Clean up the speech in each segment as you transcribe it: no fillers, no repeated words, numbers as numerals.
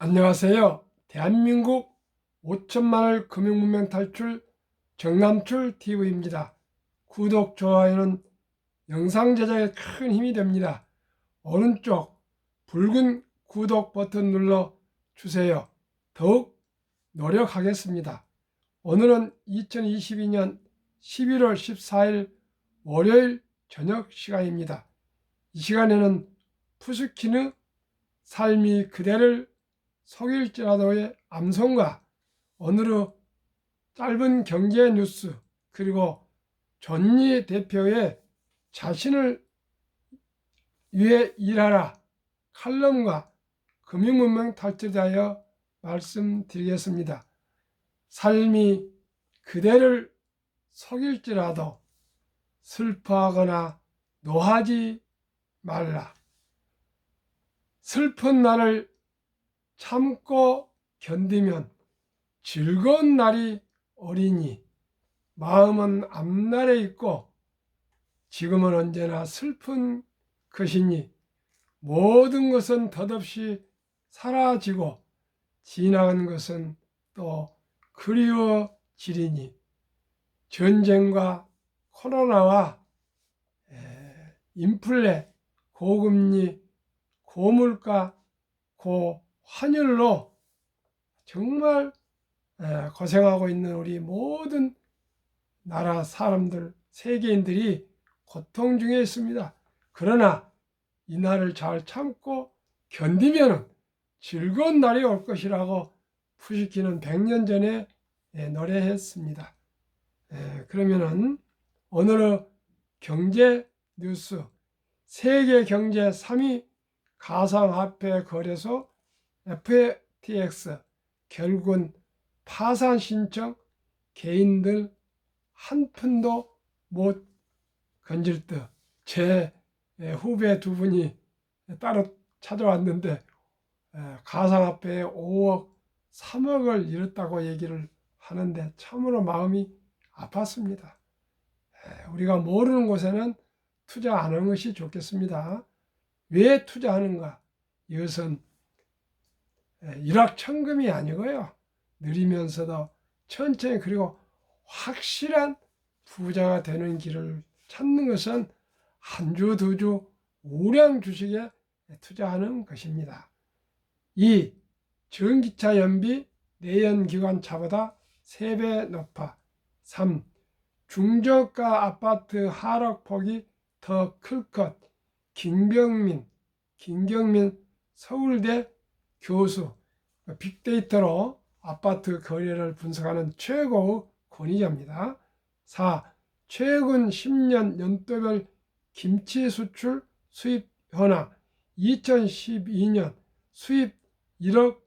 안녕하세요. 대한민국 5천만을 금융문명 탈출 정남출 TV입니다. 구독, 좋아요는 영상 제작에 큰 힘이 됩니다. 오른쪽 붉은 구독 버튼 눌러 주세요. 더욱 노력하겠습니다. 오늘은 2022년 11월 14일 월요일 저녁 시간입니다. 이 시간에는 푸스킨의 삶이 그대를 속일지라도의 암송가, 오늘의 짧은 경제 뉴스, 그리고 존니 대표의 자신을 위해 일하라 칼럼과 금융문명 탈출에 대하여 말씀드리겠습니다. 삶이 그대를 속일지라도 슬퍼하거나 노하지 말라. 슬픈 날을 참고 견디면 즐거운 날이 오리니 마음은 앞날에 있고 지금은 언제나 슬픈 것이니 모든 것은 덧없이 사라지고 지나간 것은 또 그리워지리니 전쟁과 코로나와 인플레, 고금리, 고물가, 고환율로 정말 고생하고 있는 우리 모든 나라 사람들, 세계인들이 고통 중에 있습니다. 그러나 이 날을 잘 참고 견디면 즐거운 날이 올 것이라고 푸시킨은 100년 전에 노래했습니다. 그러면은 오늘의 경제 뉴스, 세계 경제 3위 가상화폐 거래소 FTX 결국은 파산 신청, 개인들 한 푼도 못 건질 듯. 제 후배 두 분이 따로 찾아왔는데 가상화폐에 5억, 3억을 잃었다고 얘기를 하는데 참으로 마음이 아팠습니다. 우리가 모르는 곳에는 투자 안 하는 것이 좋겠습니다. 왜 투자하는가? 이것은 일확천금이 아니고요. 느리면서도 천천히 그리고 확실한 부자가 되는 길을 찾는 것은 한 주, 두 주 우량 주식에 투자하는 것입니다. 2. 전기차 연비 내연기관차보다 3배 높아. 3. 중저가 아파트 하락폭이 더 클 것. 김경민 서울대 교수, 빅데이터로 아파트 거래를 분석하는 최고의 권위자입니다. 4. 최근 10년 연도별 김치 수출 수입 현황. 2012년 수입 1억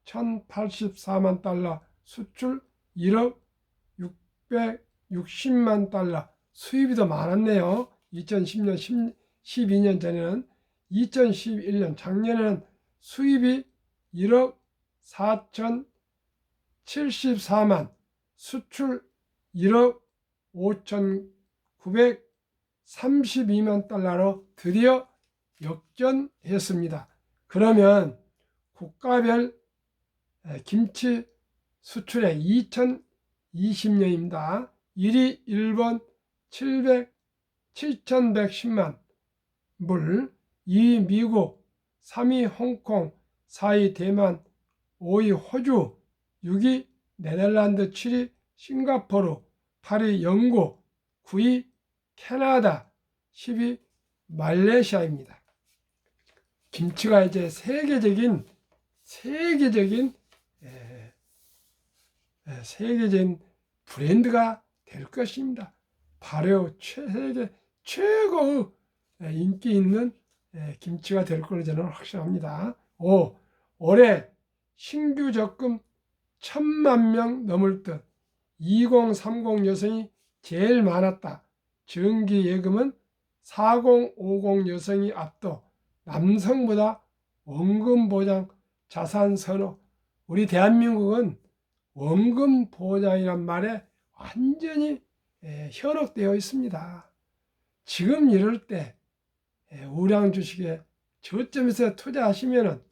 1084만 달러, 수출 1억 660만 달러. 수입이 더 많았네요. 2010년 12년 전에는. 2011년 작년에는 수입이 1억 4,074만, 수출 1억 5,932만 달러로 드디어 역전했습니다. 그러면 국가별 김치 수출액 2020년입니다. 1위 일본 7,110만 불, 2위 미국, 3위 홍콩, 4위 대만, 5위 호주, 6위 네덜란드, 7위 싱가포르, 8위 영국, 9위 캐나다, 10위 말레이시아입니다. 김치가 이제 세계적인 브랜드가 될 것입니다. 발효 세계 최고의 인기 있는 김치가 될 걸로 저는 확신합니다. 5. 올해 신규 적금 1,000만 명 넘을 듯. 2030 여성이 제일 많았다. 정기 예금은 4050 여성이 압도. 남성보다 원금 보장 자산 선호. 우리 대한민국은 원금 보장이란 말에 완전히 현혹되어 있습니다. 지금 이럴 때 우량 주식에 저점에서 투자하시면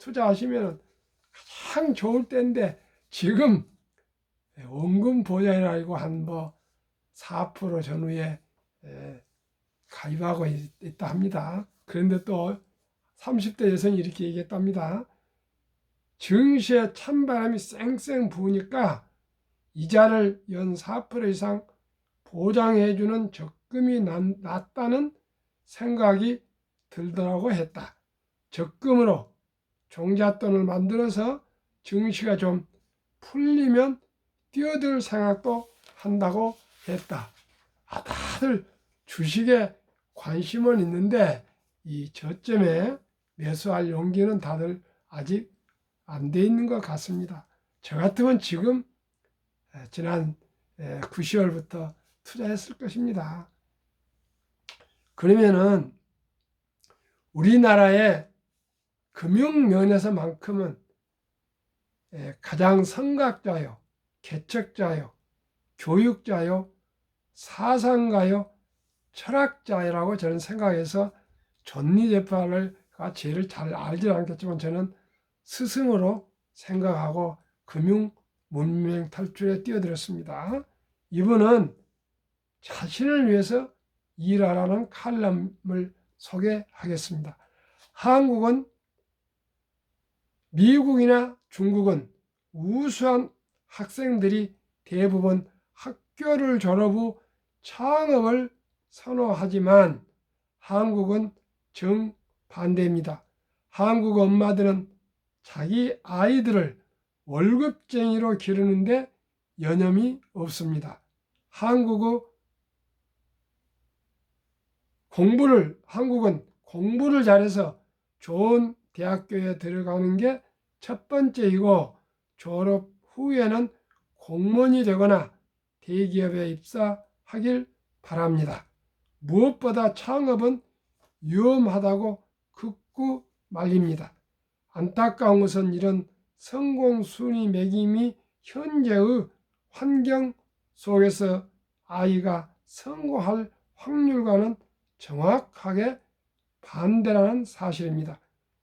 가장 좋을 때인데 지금 원금 보장이라고 한 4% 전후에 가입하고 있다 합니다. 그런데 또 30대 여성이 이렇게 얘기했답니다. 증시에 찬바람이 쌩쌩 부으니까 이자를 연 4% 이상 보장해주는 적금이 낫다는 생각이 들더라고 했다. 적금으로 종잣돈을 만들어서 증시가 좀 풀리면 뛰어들 생각도 한다고 했다. 다들 주식에 관심은 있는데 이 저점에 매수할 용기는 다들 아직 안 돼 있는 것 같습니다. 저 같으면 지금 지난 9월부터 투자했을 것입니다. 그러면은 우리나라의 금융면에서만큼은 가장 성각자요, 개척자요, 교육자요, 사상가요, 철학자라고 저는 생각해서 존니 제파가 제일 잘 알지 않겠지만 저는 스승으로 생각하고 금융 문명 탈출에 뛰어들었습니다. 이분은 자신을 위해서 일하라는 칼럼을 소개하겠습니다. 한국은 미국이나 중국은 우수한 학생들이 대부분 학교를 졸업 후 창업을 선호하지만 한국은 정반대입니다. 한국 엄마들은 자기 아이들을 월급쟁이로 기르는데 여념이 없습니다. 한국은 공부를 잘해서 좋은 대학교에 들어가는 게 첫 번째이고 졸업 후에는 공무원이 되거나 대기업에 입사하길 바랍니다. 무엇보다 창업은 위험하다고 극구 말립니다. 안타까운 것은 이런 성공 순위 매김이 현재의 환경 속에서 아이가 성공할 확률과는 정확하게 반대라는 사실입니다.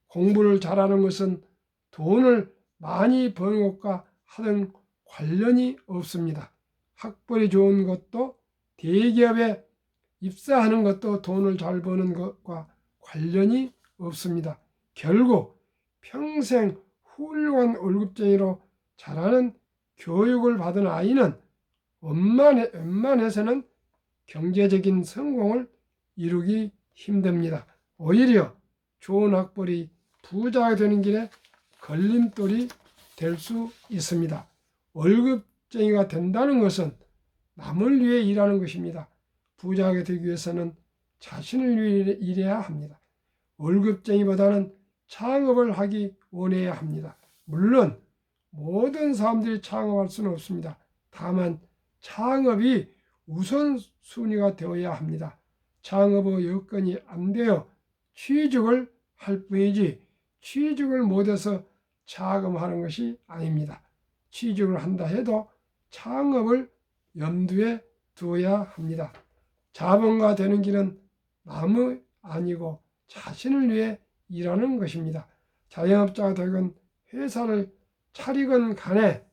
공부를 잘하는 것은 돈을 많이 버는 것과 하등 관련이 없습니다. 학벌이 좋은 것도 대기업에 입사하는 것도 돈을 잘 버는 것과 관련이 없습니다. 결국 평생 훌륭한 월급쟁이로 자라는 교육을 받은 아이는 웬만해서는 경제적인 성공을 이루기 힘듭니다. 오히려 좋은 학벌이 부자가 되는 길에 걸림돌이 될 수 있습니다. 월급쟁이가 된다는 것은 남을 위해 일하는 것입니다. 부자가 되기 위해서는 자신을 위해 일해야 합니다. 월급쟁이보다는 창업을 하기 원해야 합니다. 물론 모든 사람들이 창업할 수는 없습니다. 다만 창업이 우선순위가 되어야 합니다. 창업의 여건이 안 되어 취직을 할 뿐이지 취직을 못해서 자금하는 것이 아닙니다. 취직을 한다 해도 창업을 염두에 두어야 합니다. 자본가 되는 길은 남의 아니고 자신을 위해 일하는 것입니다. 자영업자가 되건 회사를 차리건 간에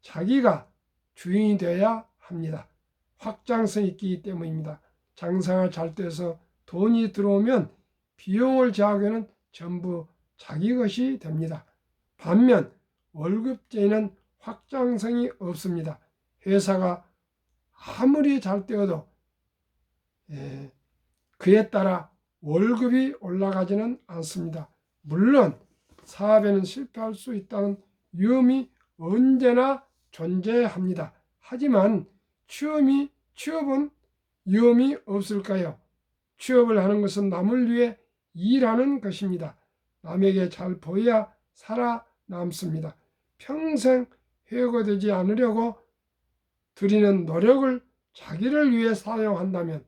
자기가 주인이 되어야 합니다. 확장성이 있기 때문입니다. 장사가 잘 돼서 돈이 들어오면 비용을 제하기는 전부 자기 것이 됩니다. 반면 월급쟁이는 확장성이 없습니다. 회사가 아무리 잘 되어도 그에 따라 월급이 올라가지는 않습니다. 물론 사업에는 실패할 수 있다는 위험이 언제나 존재합니다. 하지만 취업은 위험이 없을까요? 취업을 하는 것은 남을 위해 일하는 것입니다. 남에게 잘 보여야 살아남습니다. 평생 회고되지 않으려고 들이는 노력을 자기를 위해 사용한다면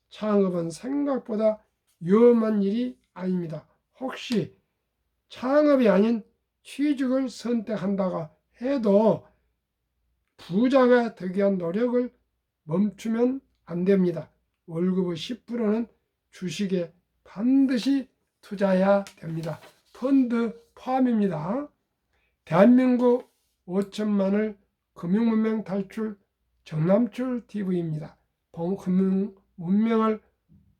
창업은 생각보다 위험한 일이 아닙니다. 혹시 창업이 아닌 취직을 선택한다고 해도 부자가 되기 위한 노력을 멈추면 안 됩니다. 월급의 10%는 주식에 반드시 투자해야 됩니다. 펀드 포함입니다. 대한민국 5천만을 금융문명 탈출 정남출 TV입니다. 금융문명을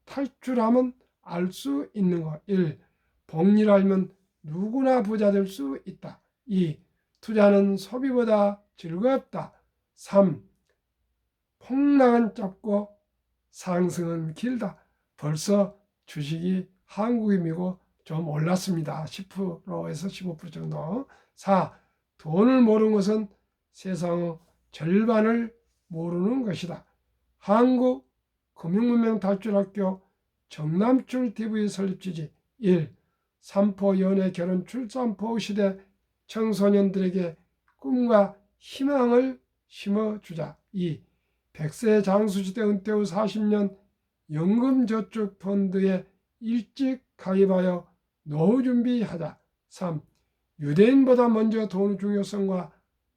탈출하면 알 수 있는 것. 1. 복리를 알면 누구나 부자 될 수 있다. 2. 투자는 소비보다 즐겁다. 3. 폭락은 짧고 상승은 길다. 벌써 주식이 한국임이고 좀 올랐습니다. 10%에서 15% 정도. 4. 돈을 모르는 것은 세상의 절반을 모르는 것이다. 한국 금융문명 탈출학교 정남출 TV 설립 취지. 1. 삼포 연애 결혼 출산포 시대 청소년들에게 꿈과 희망을 심어주자. 2. 100세 장수시대 은퇴 후 40년 연금저축펀드에 일찍 가입하여 노후 준비하자. 3. 유대인보다 먼저 돈의 중요성과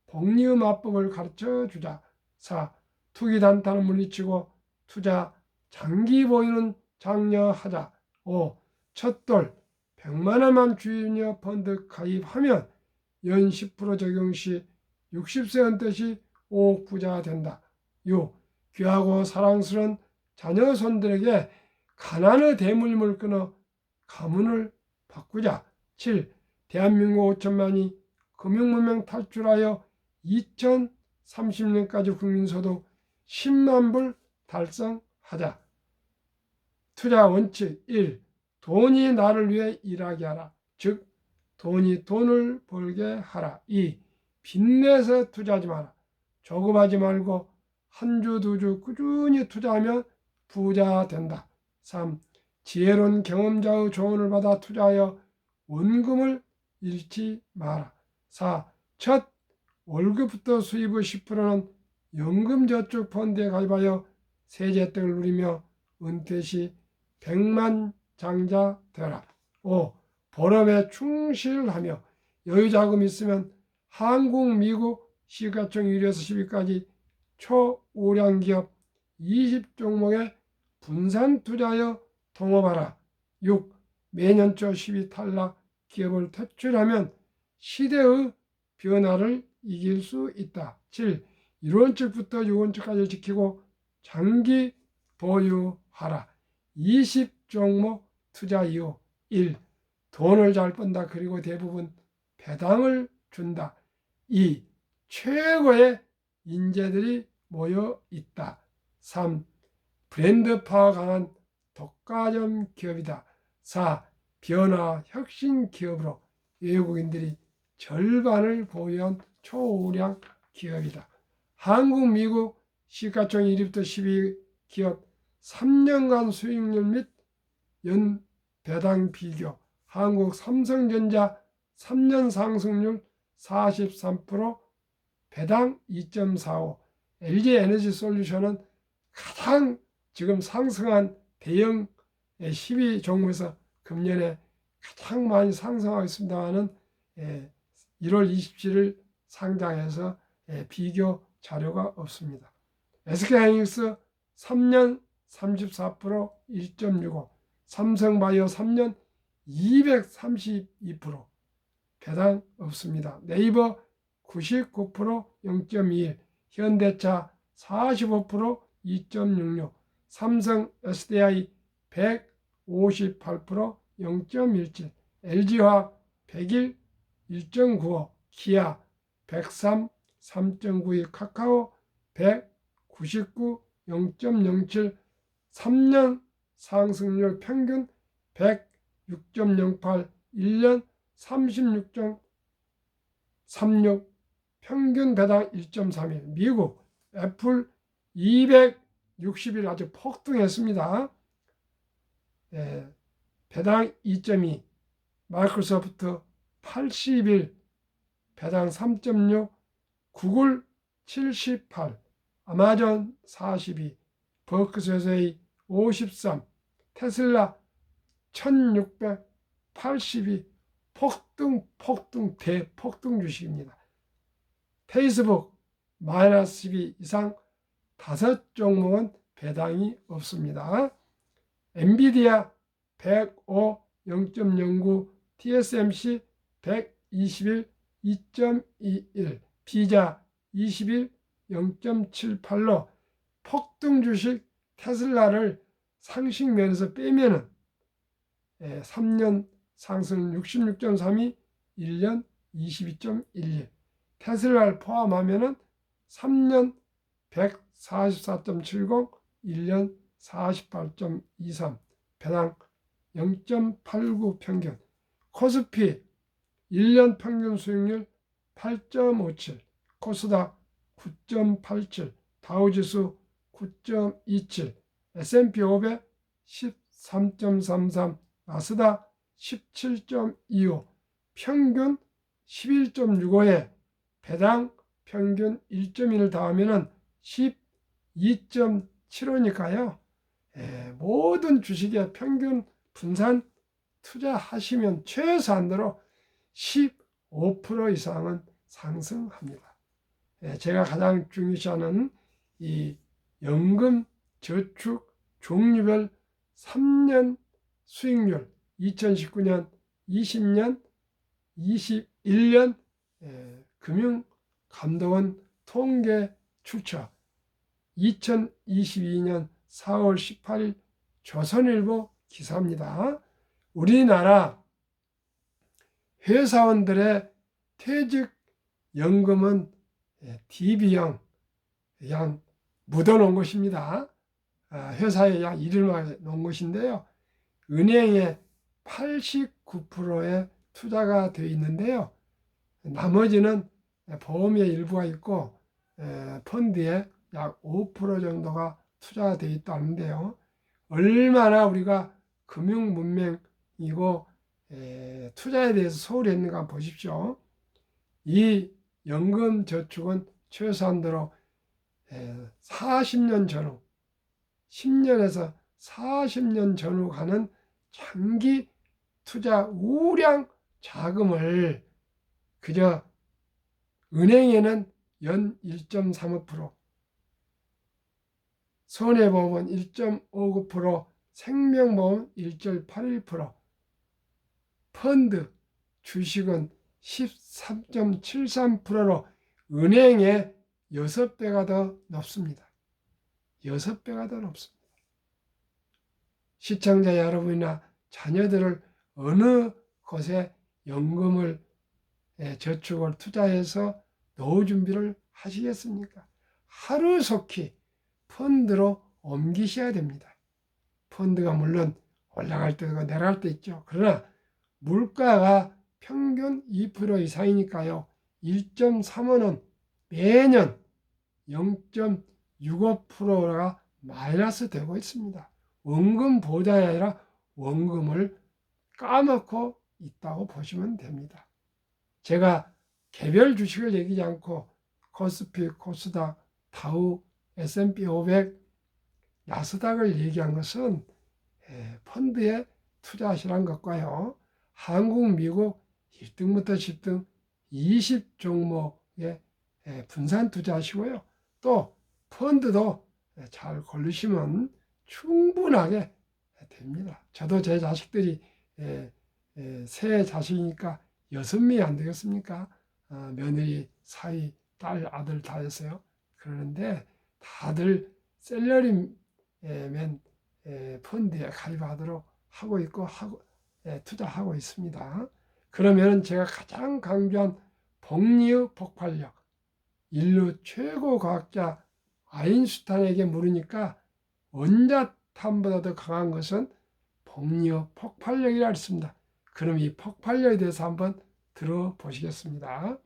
복리의 마법을 가르쳐주자. 4. 투기 단타는 물리치고 투자 장기 보유는 장려하자. 5. 첫돌 100만 원만 주유료 펀드 가입하면 연 10% 적용 시 60세 은퇴 시 5억 부자가 된다. 6. 귀하고 사랑스러운 자녀 손들에게 가난의 대물림을 끊어 가문을 바꾸자. 7. 대한민국 5천만이 금융문명 탈출하여 2030년까지 국민소득 10만 불 달성하자. 투자 원칙 1. 돈이 나를 위해 일하게 하라. 즉 돈이 돈을 벌게 하라. 2. 빚내서 투자하지 마라. 조급하지 말고 한 주, 두 주 꾸준히 투자하면 부자 된다. 3. 지혜로운 경험자의 조언을 받아 투자하여 원금을 잃지 마라. 4. 첫 월급부터 수입의 10%는 연금저축펀드에 가입하여 세제 혜택을 누리며 은퇴 시 100만 장자 되라. 5. 본업에 충실하며 여유자금 있으면 한국, 미국 시가총 1위에서 10위까지 초우량기업 20종목에 분산 투자하여 동업하라. 6. 매년 초 10위 탈락 기업을 퇴출하면 시대의 변화를 이길 수 있다. 7. 1원칙부터 6원칙까지 지키고 장기 보유하라. 20종목 투자 이후 1. 돈을 잘 번다. 그리고 대부분 배당을 준다. 2. 최고의 인재들이 모여 있다. 3. 브랜드 파워 강한 독과점 기업이다. 4. 변화 혁신 기업으로 외국인들이 절반을 보유한 초우량 기업이다. 한국, 미국 시가총 1위부터 10위 기업 3년간 수익률 및 연 배당 비교. 한국 삼성전자 3년 상승률 43%, 배당 2.45. LG에너지솔루션은 가장 지금 상승한 대형 10위 종목에서 금년에 가장 많이 상승하고 있습니다만은 1월 27일 상장해서 비교 자료가 없습니다. SK하이닉스 3년 34% 1.65, 삼성바이오 3년 232%, 배당 없습니다. 네이버 99% 0.21, 현대차 45% 2.66, 삼성 SDI 158% 0.17, LG화학 101 1.95, 기아 103 3.92, 카카오 199 0.07, 3년 상승률 평균 106.08, 1년 36.36, 평균 배당 1.31. 미국 애플 260일 아주 폭등했습니다. 배당 2.2, 마이크로소프트 80일 배당 3.6, 구글 78, 아마존 42, 버크셔의 53, 테슬라 1682, 대폭등 주식입니다. 페이스북 마이너스 12 이상 5종목은 배당이 없습니다. 엔비디아 105 0.09, TSMC 121 2.21, 비자 20일 0.78로 폭등 주식 테슬라를 상식면에서 빼면은 3년 상승 66.32, 1년 22.11. 테슬라를 포함하면은 3년 144.70, 1년 48.23. 배당 0.89 평균. 코스피 1년 평균 수익률 8.57, 코스닥 9.87, 다우지수 9.27, S&P 500 13.33, 나스닥 17.25, 평균 11.65에 배당 평균 1.1을 더하면 12.75니까요. 모든 주식의 평균 분산 투자하시면 최소한으로 15% 이상은 상승합니다. 제가 가장 중요시하는 이 연금 저축 종류별 3년 수익률 2019년, 20년, 21년 금융감독원 통계 출처 2022년 4월 18일 조선일보 기사입니다. 우리나라 회사원들의 퇴직연금은 DB형 그냥 묻어놓은 것입니다. 회사에 그냥 이름을 놓은 것인데요. 은행에 89%의 투자가 되어 있는데요. 나머지는 보험의 일부가 있고 펀드에 약 5% 정도가 투자가 되어 있다는데요. 얼마나 우리가 금융 문맹이고 투자에 대해서 소홀히 했는가 보십시오. 이 연금 저축은 최소한도로 40년 전후, 10년에서 40년 전후 가는 장기 투자 우량 자금을 그저 은행에는 연 1.35%, 손해보험은 1.59%, 생명보험 1.81%, 펀드, 주식은 13.73%로 은행의 6배가 더 높습니다. 6배가 더 높습니다. 시청자 여러분이나 자녀들을 어느 곳에 연금을 저축을 투자해서 노후 준비를 하시겠습니까? 하루속히 펀드로 옮기셔야 됩니다. 펀드가 물론 올라갈 때도 있고 내려갈 때 있죠. 그러나 물가가 평균 2% 이상이니까요. 1.35는 매년 0.65%가 마이너스 되고 있습니다. 원금 보장이 아니라 원금을 까먹고 있다고 보시면 됩니다. 제가 개별 주식을 얘기하지 않고 코스피, 코스닥, 다우, S&P 500, 나스닥을 얘기한 것은 펀드에 투자하시라는 것과요. 한국, 미국 1등부터 10등 20종목에 분산 투자하시고요. 또 펀드도 잘 고르시면 충분하게 됩니다. 저도 제 자식들이 세 자식이니까 6명이 안 되겠습니까? 며느리, 사위, 딸, 아들 다 했어요. 그러는데 다들 셀러리맨 펀드에 가입하도록 하고 있고 투자하고 있습니다. 그러면 제가 가장 강조한 복리의 폭발력, 인류 최고 과학자 아인슈타인에게 물으니까 원자탄보다 더 강한 것은 복리의 폭발력이라 했습니다. 그럼 이 폭발력에 대해서 한번 들어보시겠습니다.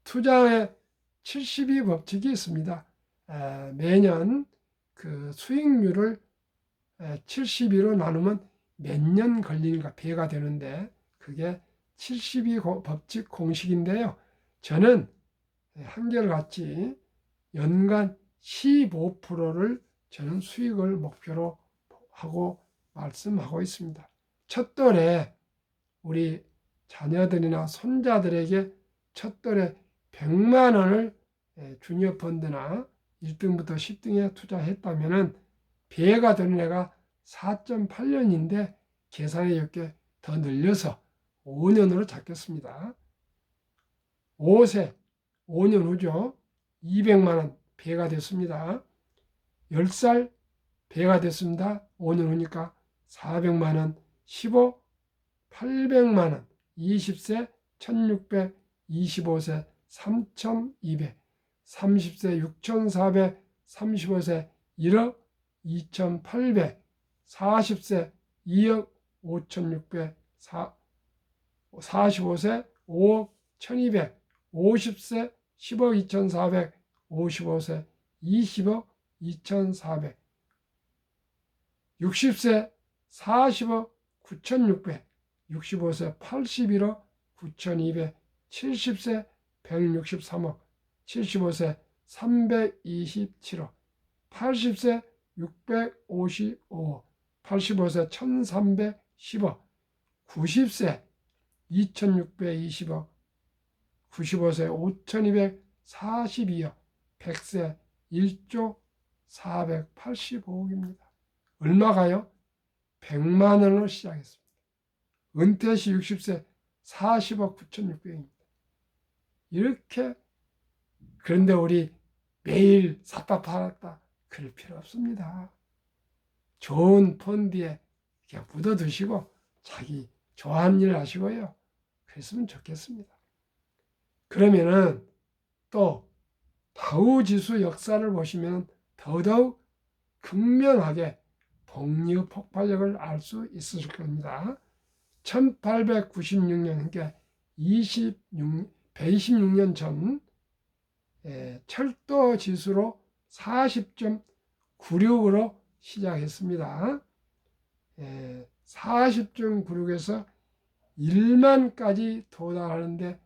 투자의 72 법칙이 있습니다. 매년 그 수익률을 72로 나누면 몇 년 걸리는가 배가 되는데 그게 72 법칙 공식인데요. 저는 한결같이 연간 15%를 저는 수익을 목표로 하고 말씀하고 있습니다. 첫돌에 우리 자녀들이나 손자들에게 첫돌에 100만 원을 주니어 펀드나 1등부터 10등에 투자했다면 배가 되는 애가 4.8년인데 계산에 이렇게 더 늘려서 5년으로 잡겠습니다. 5세, 5년 후죠. 200만 원 배가 됐습니다. 10살 배가 됐습니다. 5년 후니까 400만 원, 15, 800만 원, 20세 1600, 25세 3200, 30세 6400, 35세 1억 2800, 40세 2억 5600, 45세 5억 1200, 50세 10억 2400, 55세 20억 2400, 60세 40억 9600, 65세 81억 9200, 70세 163억, 75세 327억, 80세 655억, 85세 1310억, 90세 2620억, 95세 5242억, 100세 1조 485억입니다. 얼마가요? 100만 원으로 시작했습니다. 은퇴 시 60세 40억 9600억입니다. 이렇게, 그런데 우리 매일 샀다 팔았다 그럴 필요 없습니다. 좋은 펀드에 그냥 묻어두시고 자기 좋아하는 일 하시고요. 그랬으면 좋겠습니다. 그러면은 또 다우지수 역사를 보시면 더더욱 극명하게 복리 폭발력을 알 수 있으실 겁니다. 1896년, 그러니까 126년 전 철도 지수로 40.96으로 시작했습니다. 40.96에서 1만까지 도달하는데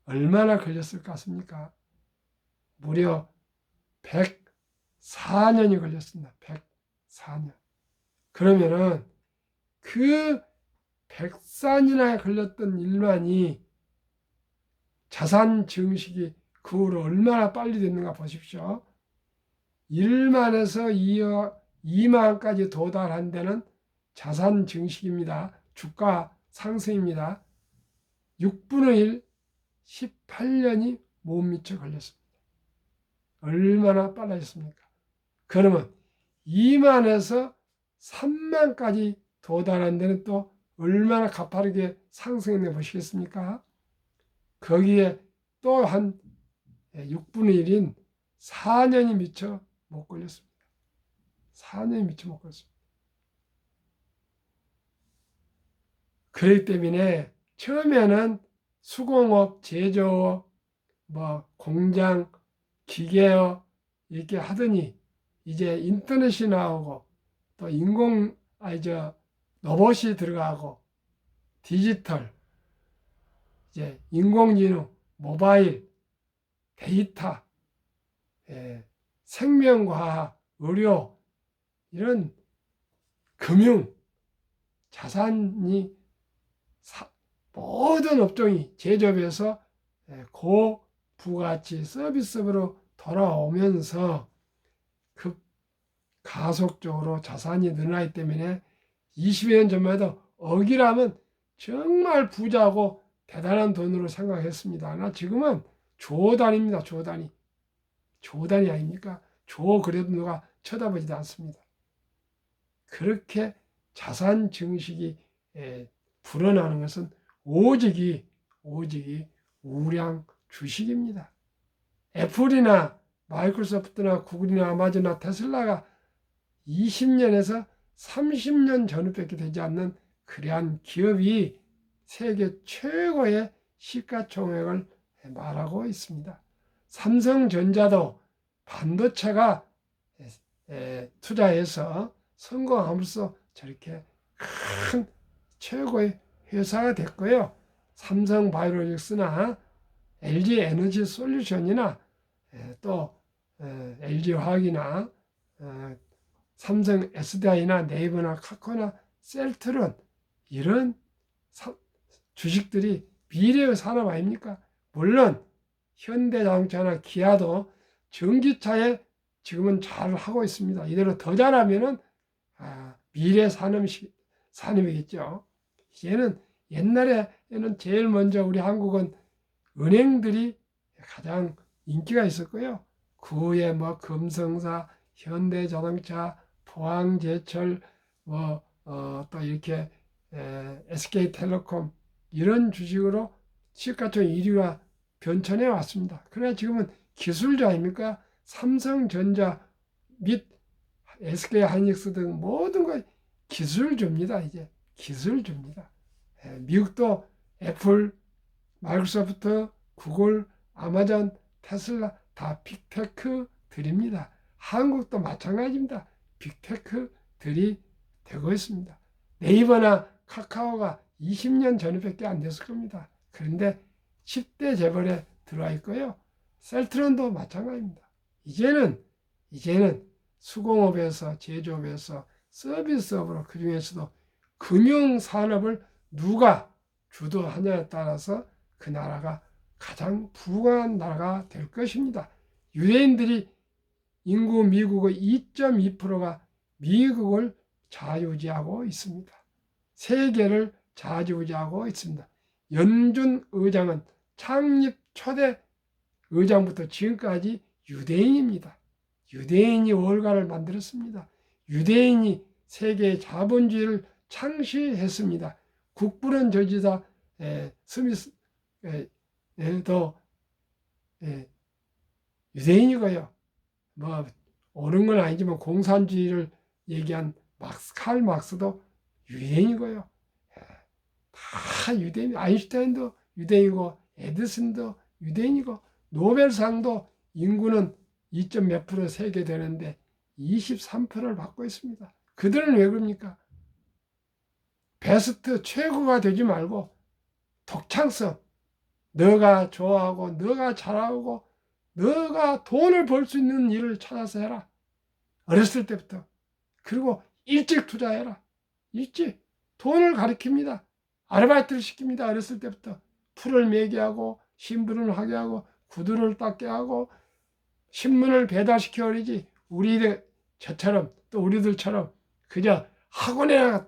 얼마나 걸렸을 것 같습니까? 무려 104년이 걸렸습니다. 104년. 그러면은 그 104년이나 걸렸던 1만이 자산 증식이 그 후로 얼마나 빨리 됐는가 보십시오. 1만에서 2만까지 도달한 데는 자산 증식입니다. 주가 상승입니다. 6분의 1, 18년이 못 미쳐 걸렸습니다. 얼마나 빨라졌습니까? 그러면 2만에서 3만까지 도달한 데는 또 얼마나 가파르게 상승했나 보시겠습니까? 거기에 또 한 6분의 1인 4년이 미쳐 못 걸렸습니다. 4년이 미쳐 못 걸렸습니다. 그렇기 때문에 처음에는 수공업, 제조업, 공장, 기계업 이렇게 하더니 이제 인터넷이 나오고 또 로봇이 들어가고 디지털, 이제 인공지능, 모바일, 데이터, 생명과학, 의료, 이런 금융, 자산이 모든 업종이 제조업에서 고부가치 서비스업으로 돌아오면서 가속적으로 자산이 늘어나기 때문에 20여 년 전만 해도 억이라면 정말 부자고 대단한 돈으로 생각했습니다. 나 지금은 조 단위입니다. 조 단위. 조 단위 아닙니까? 조 그래도 누가 쳐다보지도 않습니다. 그렇게 자산 증식이 불어나는 것은 오직이 우량 주식입니다. 애플이나 마이크로소프트나 구글이나 아마존이나 테슬라가 20년에서 30년 전후밖에 되지 않는 그러한 기업이 세계 최고의 시가총액을 말하고 있습니다. 삼성전자도 반도체가 투자해서 성공함으로써 저렇게 큰 최고의 회사가 됐고요. 삼성바이오로직스나 LG에너지솔루션이나 또 LG화학이나 삼성 SDI나 네이버나 카카오나 셀트론, 이런 주식들이 미래의 산업 아닙니까? 물론 현대자동차나 기아도 전기차에 지금은 잘 하고 있습니다. 이대로 더 잘하면은 미래 산업이겠죠. 얘는 옛날에는 제일 먼저 우리 한국은 은행들이 가장 인기가 있었고요. 그 후에 뭐 금성사, 현대자동차, 포항제철, 또 이렇게 SK텔레콤 이런 주식으로 시가총 1위가 변천해 왔습니다. 그러나 지금은 기술주 아닙니까? 삼성전자 및 SK하이닉스 등 모든 거 기술주입니다. 이제 기술주입니다. 미국도 애플, 마이크로소프트, 구글, 아마존, 테슬라 다 빅테크들입니다. 한국도 마찬가지입니다. 빅테크들이 되고 있습니다. 네이버나 카카오가 20년 전에밖에 안 됐을 겁니다. 그런데 10대 재벌에 들어와 있고요. 셀트론도 마찬가지입니다. 이제는 수공업에서 제조업에서 서비스업으로 그 중에서도 금융산업을 누가 주도하냐에 따라서 그 나라가 가장 부강한 나라가 될 것입니다. 유대인들이 인구 미국의 2.2%가 미국을 좌지우지하고 있습니다. 세계를 좌지우지하고 있습니다. 연준 의장은 창립 초대 의장부터 지금까지 유대인입니다. 유대인이 월가를 만들었습니다. 유대인이 세계의 자본주의를 창시했습니다. 국부론 저지자 스미스도 유대인이고요. 뭐 옳은 건 아니지만 공산주의를 얘기한 칼 막스도 유대인이고요. 다 유대인, 아인슈타인도 유대인이고 에디슨도 유대인이고 노벨상도 인구는 2점 몇 프로 세게 되는데 23%를 받고 있습니다. 그들은 왜 그럽니까? 베스트 최고가 되지 말고 독창성, 너가 좋아하고 너가 잘하고 너가 돈을 벌 수 있는 일을 찾아서 해라. 어렸을 때부터. 그리고 일찍 투자해라. 일찍 돈을 가리킵니다. 아르바이트를 시킵니다. 어렸을 때부터. 풀을 매게 하고 신분을 하게 하고 구두를 닦게 하고 신문을 배달시켜 버리지. 저처럼 또 우리들처럼 그저 학원에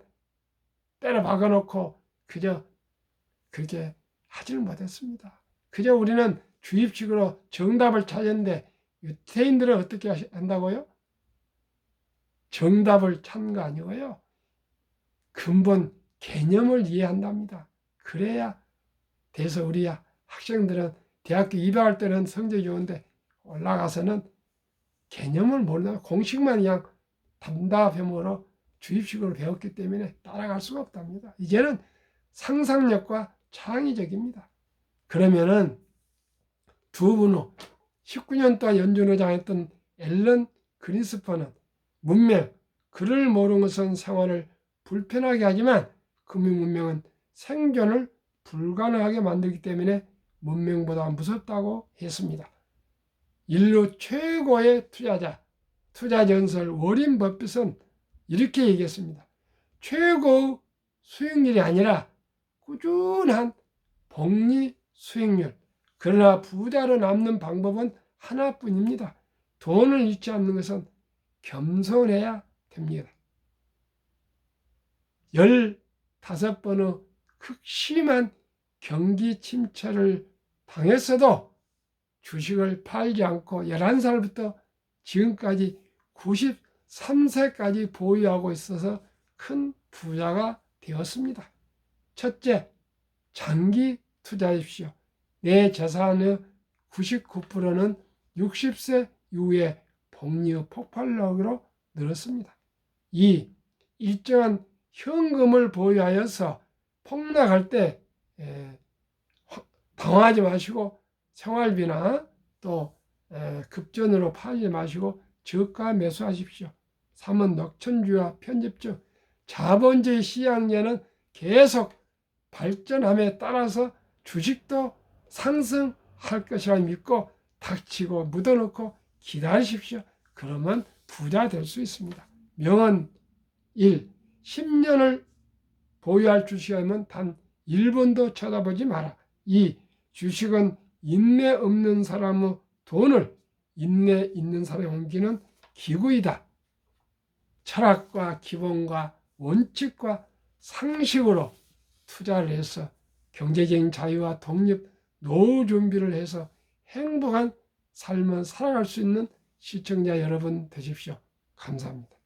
때려 박아놓고 그저 그렇게 하지를 못했습니다. 그저 우리는 주입식으로 정답을 찾았는데 유태인들은 어떻게 한다고요? 정답을 찾는 거 아니고요. 근본 개념을 이해한답니다. 그래야 돼서 우리 학생들은 대학교 입학할 때는 성적이 좋은데 올라가서는 개념을 모르는 공식만 그냥 단답형으로 주입식으로 배웠기 때문에 따라갈 수가 없답니다. 이제는 상상력과 창의적입니다. 그러면은 두 분 후 19년 동안 연준의장했던 앨런 그린스퍼는 문명, 글을 모르는 것은 생활을 불편하게 하지만 금융 문명은 생존을 불가능하게 만들기 때문에 문명보다 무섭다고 했습니다. 인류 최고의 투자 전설 워린 버핏은 이렇게 얘기했습니다. 최고의 수익률이 아니라 꾸준한 복리 수익률. 그러나 부자로 남는 방법은 하나뿐입니다. 돈을 잃지 않는 것은 겸손해야 됩니다. 15번의 극심한 경기 침체를 당했어도 주식을 팔지 않고 11살부터 지금까지 93세까지 보유하고 있어서 큰 부자가 되었습니다. 첫째, 장기 투자하십시오. 내 재산의 99%는 60세 이후에 복리의 폭발력으로 늘었습니다. 2. 일정한 현금을 보유하여서 폭락할 때 당황하지 마시고 생활비나 또 급전으로 팔지 마시고 저가 매수하십시오. 3은 녹천주와 편집증. 자본주의 시장에는 계속 발전함에 따라서 주식도 상승할 것이라 믿고 닥치고 묻어놓고 기다리십시오. 그러면 부자 될 수 있습니다. 명언 1. 10년을 보유할 주식이면 단 1번도 쳐다보지 마라. 2. 주식은 인내 없는 사람의 돈을 인내 있는 사람에 옮기는 기구이다. 철학과 기본과 원칙과 상식으로 투자를 해서 경제적인 자유와 독립 노후 준비를 해서 행복한 삶을 살아갈 수 있는 시청자 여러분 되십시오. 감사합니다.